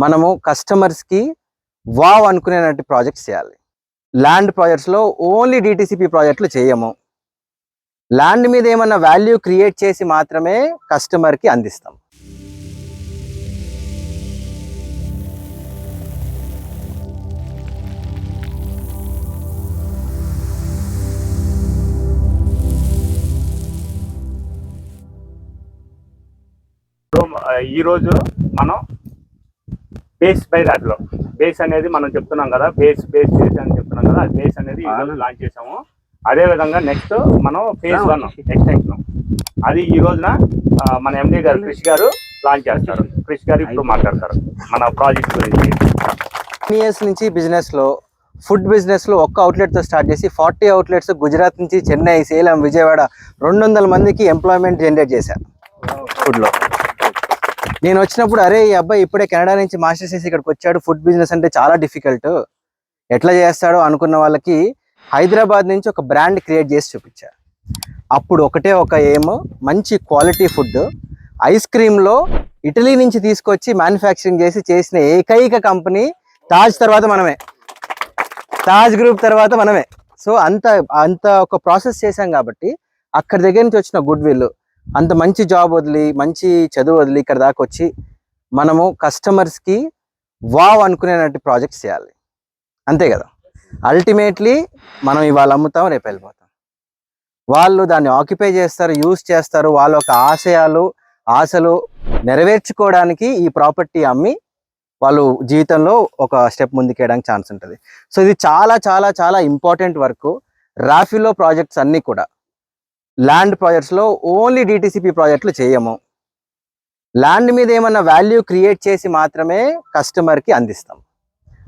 మనము కస్టమర్స్కి వావ్ అనుకునేటువంటి ప్రాజెక్ట్స్ చేయాలి. ల్యాండ్ ప్రాజెక్ట్స్లో ఓన్లీ డిటిసిపి ప్రాజెక్టులు చేయము. ల్యాండ్ మీద ఏమన్నా వాల్యూ క్రియేట్ చేసి మాత్రమే కస్టమర్కి అందిస్తాం. ఈరోజు మనం బేస్ బై దాంట్లో బేస్ అనేది మనం చెప్తున్నాం కదా, బేస్ అని చెప్తున్నాం కదా, అది బేస్ అనేది ఈరోజు లాంచ్ చేసాము. అదేవిధంగా నెక్స్ట్ మనం ఫేజ్ 1 ఎక్స్టెన్షన్, అది ఈ రోజున మన ఎండి గారు క్రిష్ గారు లాంచ్ చేస్తారు. క్రిష్ గారు ఇప్పుడు మాట్లాడతారు మన ప్రాజెక్ట్ గురించి. ఇయర్స్ నుంచి బిజినెస్లో ఫుడ్ బిజినెస్లో ఒక్క అవుట్లెట్తో స్టార్ట్ చేసి 40 అవుట్లెట్స్ గుజరాత్ నుంచి చెన్నై, సేలం, విజయవాడ 200 మందికి ఎంప్లాయ్మెంట్ జనరేట్ చేశాను ఫుడ్లో. నేను వచ్చినప్పుడు అరే ఈ అబ్బాయి ఇప్పుడే కెనడా నుంచి మాస్టర్స్ చేసి ఇక్కడికి వచ్చాడు, ఫుడ్ బిజినెస్ అంటే చాలా డిఫికల్ట్, ఎట్లా చేస్తాడో అనుకున్న వాళ్ళకి హైదరాబాద్ నుంచి ఒక బ్రాండ్ క్రియేట్ చేసి చూపించారు. అప్పుడు ఒకటే ఒక ఎయిమ్, మంచి క్వాలిటీ ఫుడ్. ఐస్ క్రీమ్లో ఇటలీ నుంచి తీసుకొచ్చి మ్యానుఫ్యాక్చరింగ్ చేసిన ఏకైక కంపెనీ తాజ్ తర్వాత మనమే, తాజ్ గ్రూప్ తర్వాత మనమే. సో అంత ఒక ప్రాసెస్ చేశాం కాబట్టి అక్కడి దగ్గర నుంచి వచ్చిన గుడ్ విల్, అంత మంచి జాబ్ వదిలి, మంచి చదువు వదిలి ఇక్కడ దాకా వచ్చి మనము కస్టమర్స్కి వావ్ అనుకునేటువంటి ప్రాజెక్ట్స్ చేయాలి. అంతే కదా, అల్టిమేట్లీ మనం ఇవాళ అమ్ముతాం, రేపు వెళ్ళిపోతాం. వాళ్ళు దాన్ని ఆక్యుపై చేస్తారు, యూజ్ చేస్తారు, వాళ్ళ ఒక ఆశలు నెరవేర్చుకోవడానికి ఈ ప్రాపర్టీ అమ్మి వాళ్ళు జీవితంలో ఒక స్టెప్ ముందుకేయడానికి ఛాన్స్ ఉంటుంది. సో ఇది చాలా చాలా చాలా ఇంపార్టెంట్ వర్క్. రాఫిలో ప్రాజెక్ట్స్ అన్నీ కూడా ల్యాండ్ ప్రాజెక్ట్స్లో ఓన్లీ డిటిసిపి ప్రాజెక్టులు చేయము. ల్యాండ్ మీద ఏమన్నా వాల్యూ క్రియేట్ చేసి మాత్రమే కస్టమర్కి అందిస్తాం.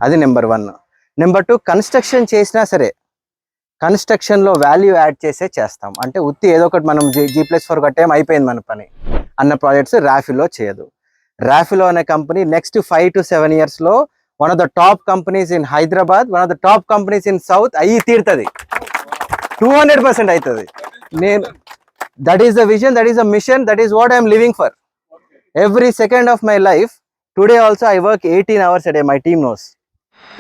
అది నెంబర్ 1. నెంబర్ 2, కన్స్ట్రక్షన్ చేసినా సరే కన్స్ట్రక్షన్లో వాల్యూ యాడ్ చేస్తాం. అంటే ఉత్తి ఏదో ఒకటి మనం G+4 కట్టేం అయిపోయింది మన పని అన్న ప్రాజెక్ట్స్ రాఫిలో చేయదు. రాఫిలో అనే కంపెనీ నెక్స్ట్ 5 to 7 ఇయర్స్లో one of the top companies in Hyderabad, one of the top companies in south అయ్యి తీరుతుంది, 200% అవుతుంది. That is the vision, that is the mission, that is what I am living for. Every second of my life. Today also I work 18 hours a day, my team knows.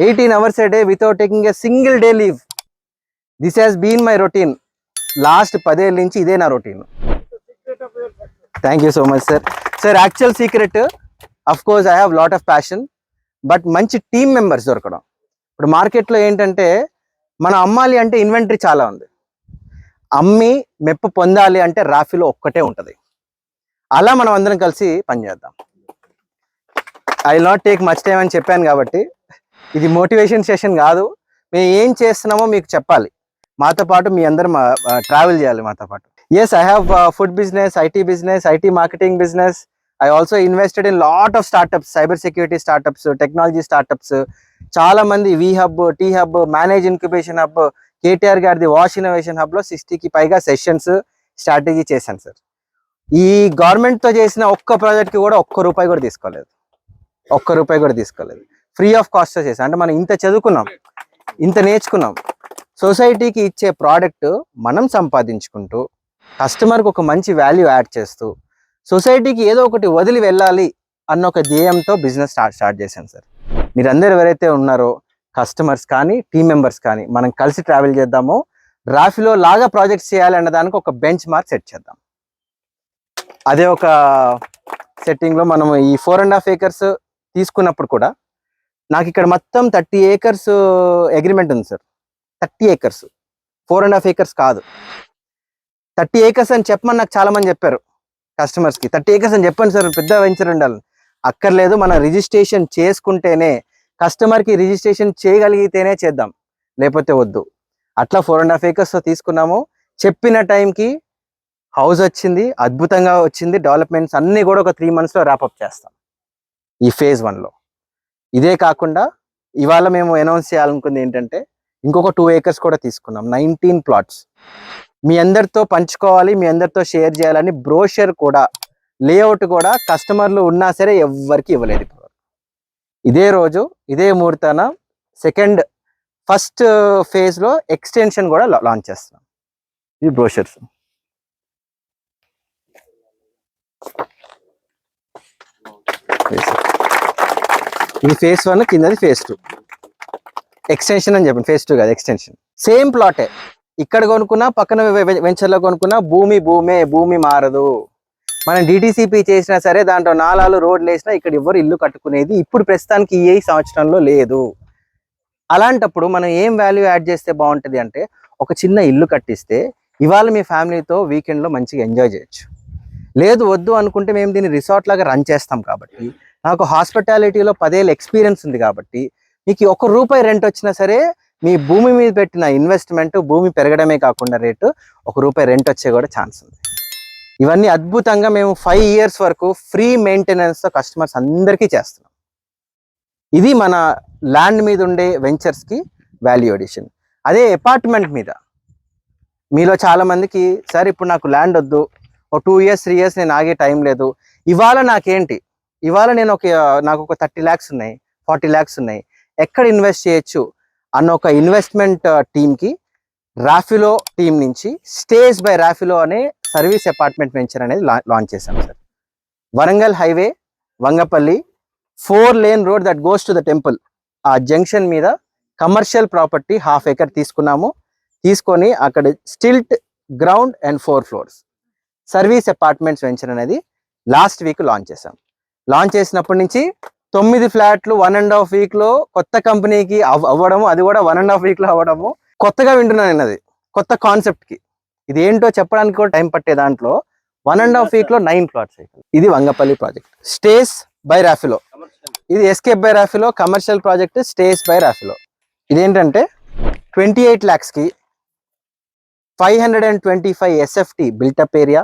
18 hours a day without taking a single day leave. This has been my routine. Last 10 years nunchi ide na routine. Thank you so much sir. Sir, actual secret, of course I have lot of passion, but manchi team members dorkadam. Ippudu market lo entante mana ammali ante inventory chaala undi. అమ్మి మెప్పు పొందాలి అంటే రాఫిలో ఒక్కటే ఉంటుంది. అలా మనం అందరం కలిసి పనిచేద్దాం. I will not take much time అని చెప్పాను కాబట్టి ఇది మోటివేషన్ సెషన్ కాదు. మేము ఏం చేస్తున్నామో మీకు చెప్పాలి, మాతో పాటు మీ అందరం ట్రావెల్ చేయాలి మాతో పాటు. Yes, I have food business, IT marketing business. I also invested in lot of startups, cyber security startups, technology startups. చాలా మంది We Hub, T Hub, manage incubation hub, KTR గారిది వాష్ ఇన్నోవేషన్ హబ్లో 60కి పైగా సెషన్స్ స్ట్రాటజీ చేశాను sir. ఈ గవర్నమెంట్తో చేసిన ఒక్క ప్రాజెక్ట్కి కూడా ఒక్క రూపాయి కూడా తీసుకోలేదు. ఫ్రీ ఆఫ్ కాస్ట్తో చేశాను. అంటే మనం ఇంత చదువుకున్నాం, ఇంత నేర్చుకున్నాం, సొసైటీకి ఇచ్చే ప్రోడక్ట్ మనం సంపాదించుకుంటూ కస్టమర్కి ఒక మంచి వాల్యూ యాడ్ చేస్తూ సొసైటీకి ఏదో ఒకటి వదిలి వెళ్ళాలి అన్న ఒక ధ్యేయంతో బిజినెస్ స్టార్ట్ చేశాను సార్. మీరందరూ ఎవరైతే ఉన్నారో కస్టమర్స్ కానీ టీమ్ మెంబర్స్ కానీ మనం కలిసి ట్రావెల్ చేద్దాము. రాఫిలో లాగా ప్రాజెక్ట్స్ చేయాలి అన్న దానికి ఒక బెంచ్ మార్క్ సెట్ చేద్దాం. అదే ఒక సెట్టింగ్లో మనం ఈ 4.5 acres తీసుకున్నప్పుడు కూడా నాకు ఇక్కడ మొత్తం 30 acres అగ్రిమెంట్ ఉంది సార్. 30 acres, 4.5 acres కాదు, 30 acres అని చెప్పమని నాకు చాలా మంది చెప్పారు కస్టమర్స్కి. 30 acres అని చెప్పండి సార్, పెద్ద వెంచర్ ఉండాలి. అక్కర్లేదు, మనం రిజిస్ట్రేషన్ చేసుకుంటేనే, కస్టమర్కి రిజిస్ట్రేషన్ చేయగలిగితేనే చేద్దాం, లేకపోతే వద్దు. అట్లా 4.5 acres తీసుకున్నాము. చెప్పిన టైంకి హౌస్ వచ్చింది, అద్భుతంగా వచ్చింది. డెవలప్మెంట్స్ అన్నీ కూడా ఒక 3 monthsలో ర్యాపప్ చేస్తాం ఈ phase 1లో. ఇదే కాకుండా ఇవాళ మేము అనౌన్స్ చేయాలనుకుంది ఏంటంటే ఇంకొక 2 acres కూడా తీసుకున్నాం, 19 plots. మీ అందరితో పంచుకోవాలి, మీ అందరితో షేర్ చేయాలని బ్రోషర్ కూడా, లేఅవుట్ కూడా కస్టమర్లు ఉన్నా సరే ఎవ్వరికి ఇవ్వలేదు. ఇదే రోజు, ఇదే ముహూర్తాన ఫస్ట్ ఫేజ్లో ఎక్స్టెన్షన్ కూడా లాంచ్ చేస్తున్నాం. ఇది బ్రోషర్స్. ఇది phase 1, కిందది phase 2. ఎక్స్టెన్షన్ అని చెప్పండి, phase 2 కాదు, ఎక్స్టెన్షన్. సేమ్ ప్లాటే. ఇక్కడ కొనుక్కున్నా పక్కన వెంచర్లో కొనుక్కున్నా భూమి మారదు. మనం డిటిసిపి చేసినా సరే దాంట్లో నాలాలు రోడ్లు వేసినా ఇక్కడ ఎవరు ఇల్లు కట్టుకునేది ఇప్పుడు ప్రస్తుతానికి ఈ సంవత్సరంలో లేదు. అలాంటప్పుడు మనం ఏం వాల్యూ యాడ్ చేస్తే బాగుంటుంది అంటే, ఒక చిన్న ఇల్లు కట్టిస్తే ఇవాళ మీ ఫ్యామిలీతో వీకెండ్లో మంచిగా ఎంజాయ్ చేయొచ్చు. లేదు వద్దు అనుకుంటే మేము దీన్ని రిసార్ట్ లాగా రన్ చేస్తాం కాబట్టి, నాకు హాస్పిటాలిటీలో 10 ఏళ్ళ ఎక్స్పీరియన్స్ ఉంది కాబట్టి, మీకు ₹1 రెంట్ వచ్చినా సరే మీ భూమి మీద పెట్టిన ఇన్వెస్ట్మెంట్ భూమి పెరగడమే కాకుండా రేటు ₹1 రెంట్ వచ్చే కూడా ఛాన్స్ ఉంది. ఇవన్నీ అద్భుతంగా మేము 5 years వరకు ఫ్రీ మెయింటెనెన్స్తో కస్టమర్స్ అందరికీ చేస్తున్నాం. ఇది మన ల్యాండ్ మీద ఉండే వెంచర్స్కి వాల్యూ అడిషన్. అదే అపార్ట్మెంట్ మీద మీలో చాలా మందికి, సార్ ఇప్పుడు నాకు ల్యాండ్ వద్దు, ఒక 2 years 3 years నేను ఆగే టైం లేదు, ఇవాళ నాకేంటి, ఇవాళ నేను నాకు ఒక 30 lakhs ఉన్నాయి, 40 lakhs ఉన్నాయి, ఎక్కడ ఇన్వెస్ట్ చేయొచ్చు అన్న ఒక ఇన్వెస్ట్మెంట్ టీమ్కి రాఫిలో టీం నుంచి స్టేజ్ బై రాఫిలో అనే సర్వీస్ అపార్ట్మెంట్ వెంచర్ అనేది లాంచ్ చేశాం sir. Warangal highway, Vangapalli 4 lane road that goes to the temple, ఆ జంక్షన్ మీద కమర్షియల్ ప్రాపర్టీ 1/2 acre తీసుకొని అక్కడ stilt ground and 4 floors service apartments venture అనేది లాస్ట్ వీక్ లాంచ్ చేశాం. లాంచ్ చేసినప్పటి నుంచి 9 ఫ్లాట్లు 1.5 week లో కొత్త కంపెనీకి అవ్వడము, అది కూడా 1.5 week లో అవ్వడము కొత్తగా వింటున్నాను నేను. అది కొత్త కాన్సెప్ట్కి ఇది ఏంటో చెప్పడానికి కూడా టైం పట్టే దాంట్లో 1.5 week లో 9 plots. ఇది Vangapalli project stays by Raffilo, ఇది escape by Raffilo commercial project stays by Raffilo. ఇదేంటంటే 28 lakhsకి 525 SFT built up area,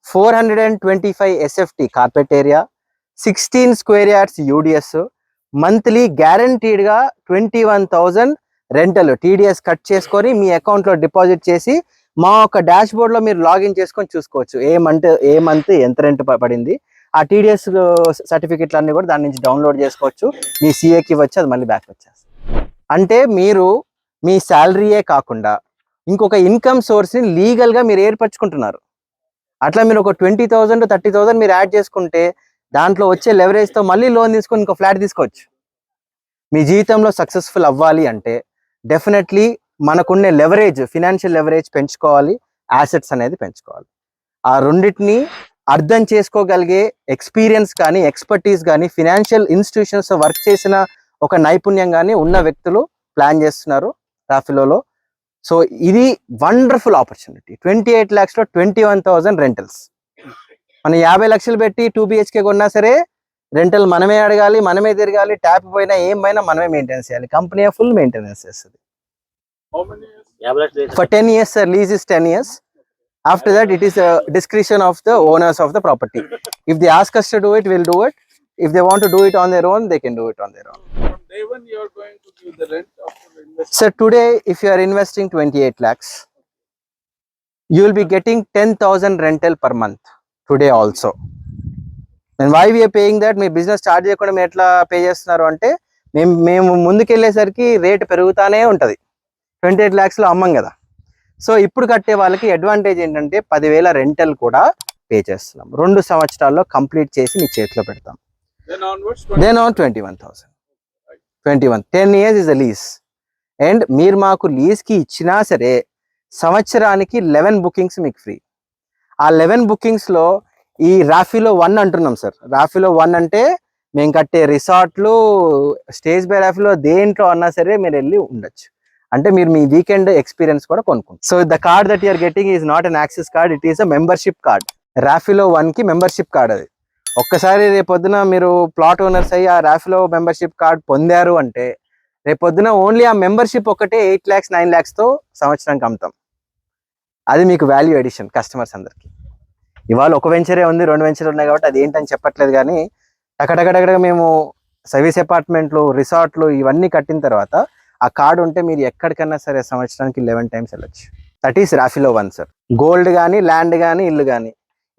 425 SFT carpet area, 16 square yards UDS, monthly గ్యారంటీడ్గా 21,000 రెంటల్ TDS కట్ చేసుకొని మీ అకౌంట్లో డిపాజిట్ చేసి మా ఒక డాష్ బోర్డ్లో మీరు లాగిన్ చేసుకొని చూసుకోవచ్చు ఏ మంత్ ఎంత రెంట్ పడింది. ఆ TDS సర్టిఫికెట్లు అన్నీ కూడా దాని నుంచి డౌన్లోడ్ చేసుకోవచ్చు, మీ CAకి ఇవ్వచ్చు, అది మళ్ళీ బ్యాక్ వచ్చేస్తుంది. అంటే మీరు మీ శాలరీయే కాకుండా ఇంకొక ఇన్కమ్ సోర్స్ని లీగల్గా మీరు ఏర్పరచుకుంటున్నారు. అట్లా మీరు ఒక 20,000 30,000 మీరు యాడ్ చేసుకుంటే దాంట్లో వచ్చే లెవరేజ్తో మళ్ళీ లోన్ తీసుకొని ఇంకో ఫ్లాట్ తీసుకోవచ్చు. మీ జీవితంలో సక్సెస్ఫుల్ అవ్వాలి అంటే డెఫినెట్లీ మనకున్న లెవరేజ్, ఫినాన్షియల్ లెవరేజ్ పెంచుకోవాలి, యాసెట్స్ అనేది పెంచుకోవాలి. ఆ రెండింటిని అర్థం చేసుకోగలిగే ఎక్స్పీరియన్స్ కానీ ఎక్స్పర్టీస్ కానీ ఫినాన్షియల్ ఇన్స్టిట్యూషన్స్ వర్క్ చేసిన ఒక నైపుణ్యం కానీ ఉన్న వ్యక్తులు ప్లాన్ చేస్తున్నారు రాఫిలోలో. సో ఇది వండర్ఫుల్ ఆపర్చునిటీ. 28 lakhsలో 21,000 రెంటల్స్. మనం 50 లక్షలు పెట్టి 2 BHK కొన్నా సరే రెంటల్ మనమే అడగాలి, మనమే తిరగాలి, ట్యాప్ పోయినా ఏమైనా మనమే మెయింటెనెన్స్ చేయాలి. కంపెనీ ఫుల్ మెయింటెనెన్స్ చేస్తుంది. For 10 years sir, lease is 10 years. After that it is a discretion of the owners of the property. If they ask us to do it, we'll do it. If they want to do it on their own, they can do it on their own. From day one you are going to give the rent after investing. Sir, today if you are investing 28 lakhs, you will be getting 10,000 rental per month today also. And why we are paying that? Me business start చేయకుండా మీరు ఎట్లా pay చేస్తున్నారు అంటే, మేము ముందుకెళ్ళేసరికి rate పెరుగుతానే ఉంటుంది. 28 lakhsలో అమ్మం కదా. So ఇప్పుడు కట్టే వాళ్ళకి అడ్వాంటేజ్ ఏంటంటే 10,000 రెంటల్ కూడా పే చేస్తున్నాం. 2 సంవత్సరాల్లో కంప్లీట్ చేసి మీ చేతిలో పెడతాం. Then onwards, Then on 21,000. 10 years is a lease. And మీరు మాకు లీజ్కి ఇచ్చినా సరే సంవత్సరానికి 11 bookings మీకు ఫ్రీ. ఆ 11 bookings ఈ రాఫిలో 1 అంటున్నాం సార్. రాఫిలో 1 అంటే మేము కట్టే రిసార్ట్లు, స్టేజ్ బై రాఫిలో దేంట్లో అన్నా సరే మీరు వెళ్ళి ఉండొచ్చు. అంటే మీరు మీ వీకెండ్ ఎక్స్పీరియన్స్ కూడా కొనుక్కుంటారు. So the card that you're getting is not an access card, it is a membership card. Raffilo 1కి మెంబర్షిప్ కార్డ్ అది. ఒక్కసారి రేపొద్దున మీరు ప్లాట్ ఓనర్స్ అయ్యి ఆ రాఫిలో మెంబర్షిప్ కార్డ్ పొందారు అంటే రేపొద్దున ఓన్లీ ఆ మెంబర్షిప్ ఒకటే 8 lakhs 9 lakhsతో సంవత్సరానికి అమ్ముతాం. అది మీకు వాల్యూ ఎడిషన్ కస్టమర్స్ అందరికి. ఇవాళ ఒక వెంచరే ఉంది, 2 వెంచర్లు ఉన్నాయి కాబట్టి అది ఏంటని చెప్పట్లేదు, కానీ టకటకటగా మేము సర్వీస్ అపార్ట్మెంట్లు, రిసార్ట్లు ఇవన్నీ కట్టిన తర్వాత ఆ కార్డు ఉంటే మీరు ఎక్కడికన్నా సరే సంవత్సరానికి 11 times వెళ్ళొచ్చు. That is Raffilo 1 sir. Gold కానీ, ల్యాండ్ కానీ, ఇల్లు కానీ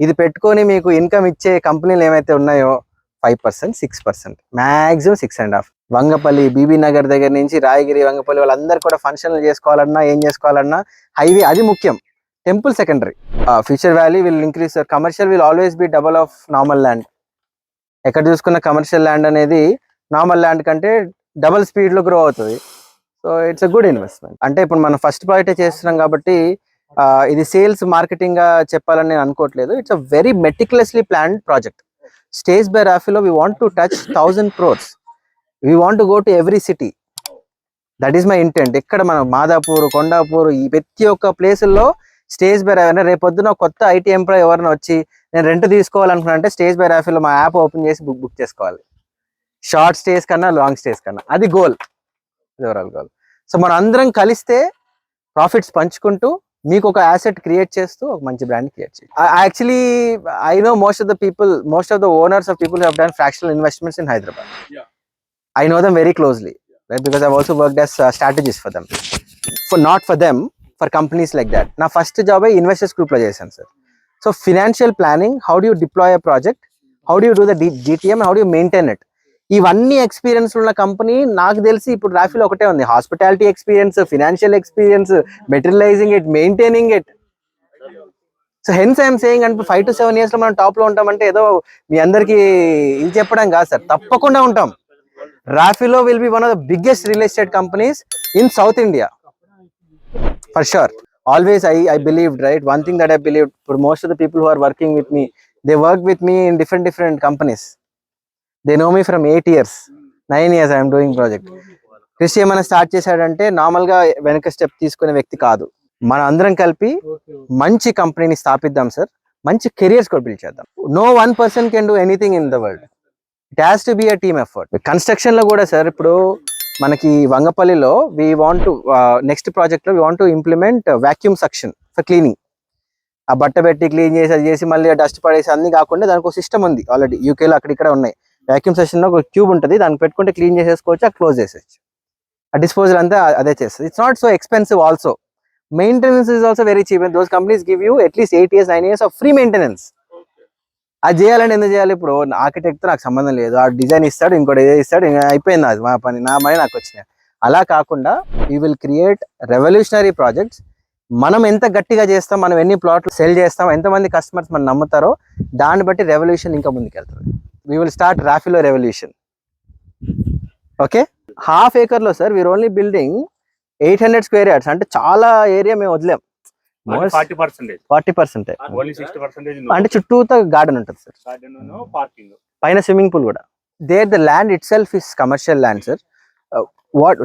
ఇది పెట్టుకొని మీకు ఇన్కమ్ ఇచ్చే కంపెనీలు ఏమైతే ఉన్నాయో 5%, 6%, మ్యాక్సిమం 6.5. వంగపల్లి, బీబీ నగర్ దగ్గర నుంచి రాయగిరి, వంగపల్లి వాళ్ళందరూ కూడా ఫంక్షన్లు చేసుకోవాలన్నా ఏం చేసుకోవాలన్నా హైవే అది ముఖ్యం, temple secondary. Future value will increase sir. Commercial will always be double of normal land. ఎక్కడ చూసుకున్న కమర్షియల్ ల్యాండ్ అనేది నార్మల్ ల్యాండ్ కంటే డబుల్ స్పీడ్లో గ్రో అవుతుంది. So it's a good investment. అంటే ఇప్పుడు మనం ఫస్ట్ ప్రాజెక్టే చేస్తున్నాం కాబట్టి ఇది సేల్స్ మార్కెటింగ్ గా చెప్పాలని నేను అనుకోవట్లేదు. It's a very meticulously planned project. Stage by Raffilo we want to touch 1000 crores. We want to go to every city. That is my intent. ఇక్కడ మనం మాదాపూర్, కొండాపూర్, ఈ ప్రతి ఒక్క ప్లేసుల్లో స్టేజ్ బై రాఫీ. రేపొద్దున కొత్త ఐటీ ఎంప్లాయ్ ఎవరైనా వచ్చి నేను రెంట్ తీసుకోవాలనుకున్నా అంటే స్టేజ్ బై రాఫీలో మా యాప్ ఓపెన్ చేసి బుక్ చేసుకోవాలి. షార్ట్ స్టేస్ కన్నా లాంగ్ స్టేస్ కన్నా. అది గోల్, ఓవరాల్ గోల్. సో మనం అందరం కలిస్తే ప్రాఫిట్స్ పంచుకుంటూ మీకు ఒక asset క్రియేట్ చేస్తూ ఒక మంచి బ్రాండ్ క్రియేట్ చేయాలి. Actually I know most of the owners of people who have done fractional investments in Hyderabad. I know them very closely, right? Because I've also worked as strategist for them. Not for them, for companies like that. Na first job investors group lo chesanu sir. So financial planning, how do you deploy a project, how do you do the GTM, how do you maintain it? ఇవన్నీ experience ఉన్న company నాకు తెలిసి ఇప్పుడు రాఫీలో ఒకటే ఉంది. Hospitality experience, financial experience, materialising it, maintaining it. So hence I'm saying అంటే 5 to 7 years లో మనం టాప్ లో ఉంటామంటే ఏదో మీ అందరికి ఇది చెప్పడం కాదు సార్, తప్పకుండా ఉంటాం. Raffilo will be one of the biggest real estate companies in South India for sure. Always I believed, right? One thing that I believed, for most of the people who are working with me, they work with me in different companies. They know me from 8 years, 9 years I am doing project. కృషి ఏమైనా start చేశాడంటే normal గా వెనక step తీసుకునే వ్యక్తి కాదు. మన అందరం కలిపి మంచి కంపెనీని స్థాపిద్దాం సార్, మంచి కెరియర్స్ కూడా బిల్డ్ చేద్దాం. No one person can do anything in the world. It has to be a team effort. Construction లో కూడా సార్, ఇప్పుడు మనకి వంగపల్లిలో we want to next project లో we want to implement vacuum suction for cleaning. ఆ బట్ట పెట్టి clean చేసి అది చేసి మళ్ళీ డస్ట్ పడేసి అన్ని కాకుండా దానికి ఒక సిస్టమ్ ఉంది ఆల్రెడీ. యూకేలో అక్కడ ఉన్నాయి. వాక్యూమ్ సెక్షన్ లో ఒక ట్యూబ్ ఉంటుంది, దాన్ని పెట్టుకుంటే క్లీన్ చేసేసుకోవచ్చు, అది క్లోజ్ చేసేయచ్చు. ఆ డిస్పోజల్ అంతా అదే చేస్తుంది. It's not so expensive also. Maintenance is also very cheap. Those companies give you at least 8 years 9 years of free maintenance. అది చేయాలంటే ఎందుకు చేయాలి? ఇప్పుడు ఆర్కిటెక్ట్తో నాకు సంబంధం లేదు, ఆ డిజైన్ ఇస్తాడు, ఇంకోటి ఏదో ఇస్తాడు, అయిపోయింది, అది మా పని, నా మనీ నాకు వచ్చినాయి. అలా కాకుండా we will create revolutionary projects. మనం ఎంత గట్టిగా చేస్తాం, మనం ఎన్ని ప్లాట్లు సెల్ చేస్తాం, ఎంతమంది కస్టమర్స్ మనం నమ్ముతారో దాన్ని బట్టి రెవల్యూషన్ ఇంకా ముందుకెళ్తుంది. We will start Raffilo revolution. Okay, 1/2 acre లో sir we're only building 800 square yards. అంటే చాలా ఏరియా మేము వదిలేం. 40%. అంటే చుట్టూతో గార్డెన్ ఉంటుంది సార్, పైన స్విమ్మింగ్ పూల్ కూడా. There the land itself is commercial land sir.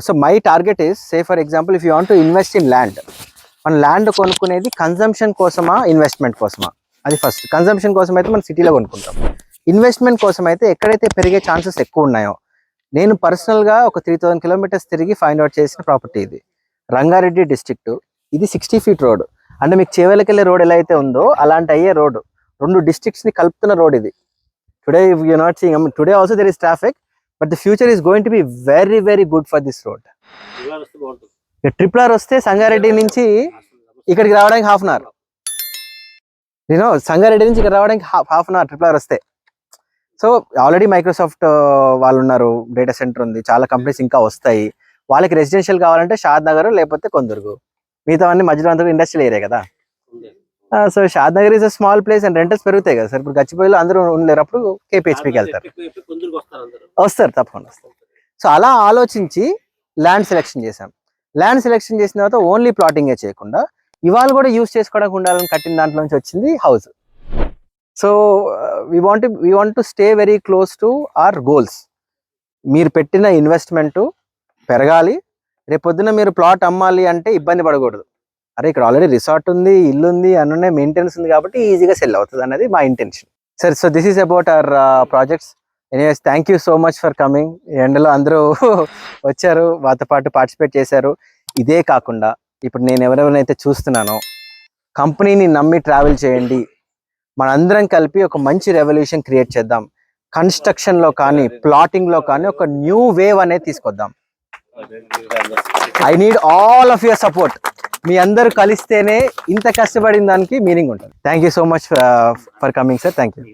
So my target is, say for example if you want to invest in land, మన land కొనుక్కునేది కన్జంప్షన్ కోసమా ఇన్వెస్ట్మెంట్ కోసమా? అది ఫస్ట్. కన్జంప్షన్ కోసం అయితే మనం సిటీలో కొనుక్కుంటాం. ఇన్వెస్ట్మెంట్ కోసం అయితే ఎక్కడైతే పెరిగే ఛాన్సెస్ ఎక్కువ ఉన్నాయో, నేను పర్సనల్గా ఒక 3000 kilometers తిరిగి ఫైండ్ అవుట్ చేసిన ప్రాపర్టీ ఇది. రంగారెడ్డి డిస్ట్రిక్ట్, ఇది 60 feet రోడ్. అంటే మీకు చేవలకెళ్ళే రోడ్ ఎలా అయితే ఉందో అలాంటి అయ్యే రోడ్, 2 districts ని కలుపుతున్న రోడ్ ఇది. Today you not seeing, today also there is traffic, but the future is going to be very very good for this road. Triple R వస్తే సంగారెడ్డి నుంచి ఇక్కడికి రావడానికి 1/2 hour. సంగారెడ్డి నుంచి ఇక్కడ రావడానికి 1/2 hour ట్రిపుల్ ఆర్ వస్తే. సో ఆల్రెడీ మైక్రోసాఫ్ట్ వాళ్ళు ఉన్నారు, డేటా సెంటర్ ఉంది, చాలా కంపెనీస్ ఇంకా వస్తాయి. వాళ్ళకి రెసిడెన్షియల్ కావాలంటే షాద్ నగర్ లేకపోతే కొందరుగు, మిగతా అన్ని మధ్యలో అందరూ ఇండస్ట్రియల్ ఏరియా కదా. So Shad Nagar is a small place and rentals పెరుగుతాయి కదా సార్. ఇప్పుడు గచ్చిపోయిలో అందరూ ఉండేటప్పుడు కేపీహెచ్పీకి వెళ్తారు, వస్తారు, తప్పకుండా వస్తారు. సో అలా ఆలోచించి ల్యాండ్ సెలెక్షన్ చేశాం. ల్యాండ్ సెలెక్షన్ చేసిన తర్వాత ఓన్లీ ప్లాటింగే చేయకుండా ఇవాళ కూడా యూజ్ చేసుకోవడానికి ఉండాలని కట్టిన దాంట్లో నుంచి వచ్చింది house. So we want to stay very close to our goals. మీరు పెట్టిన ఇన్వెస్ట్మెంట్ పెరగాలి, రేపొద్దున మీరు ప్లాట్ అమ్మాలి అంటే ఇబ్బంది పడకూడదు. అరే ఇక్కడ ఆల్రెడీ రిసార్ట్ ఉంది, ఇల్లు ఉంది, అన్నీ మెయింటెనెన్స్ ఉంది కాబట్టి ఈజీగా సెల్ అవుతుంది అన్నది మా intention sir. So this is about our projects. Anyways, thank you so much for coming. ఎండలో అందరూ వచ్చారు, వాటితో పాటు పార్టిసిపేట్ చేశారు. ఇదే కాకుండా ఇప్పుడు నేను ఎవరెవరైతే చూస్తున్నానో, కంపెనీని నమ్మి ట్రావెల్ చేయండి. మనందరం కలిపి ఒక మంచి రెవల్యూషన్ క్రియేట్ చేద్దాం. కన్స్ట్రక్షన్లో కానీ ప్లాటింగ్లో కానీ ఒక న్యూ వేవ్ అనేది తీసుకొద్దాం. I need all of your support. మీ అందరూ కలిస్తేనే ఇంత కష్టపడిన దానికి మీనింగ్ ఉంటుంది. Thank you so much for coming sir. Thank you.